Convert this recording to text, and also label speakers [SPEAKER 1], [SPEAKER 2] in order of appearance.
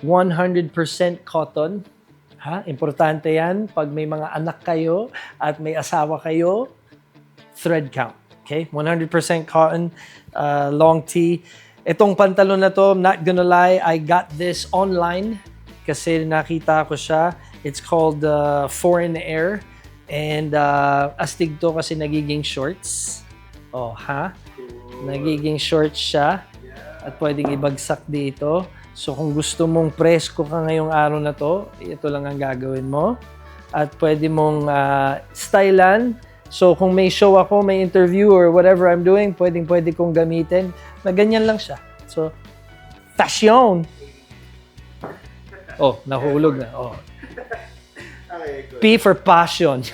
[SPEAKER 1] 100% cotton. Ha? Importante yan. Pag may mga anak kayo at may asawa kayo, thread count. Okay? 100% cotton, long tee. Itong pantalon na to, I'm not gonna lie, I got this online kasi nakita ko siya. It's called Foreign Air. And astig to kasi nagiging shorts. Oh, ha? Nagiging shorts siya. At pwedeng ibagsak dito. So kung gusto mong presko ka ngayong araw na to, ito lang ang gagawin mo. At pwede mong stylan. So kung may show ako, may interview or whatever I'm doing, pwede kong gamitin. Na ganyan lang siya. So, fashion! Oh, nahulog na. Oh.
[SPEAKER 2] Okay, good.
[SPEAKER 1] P for passion.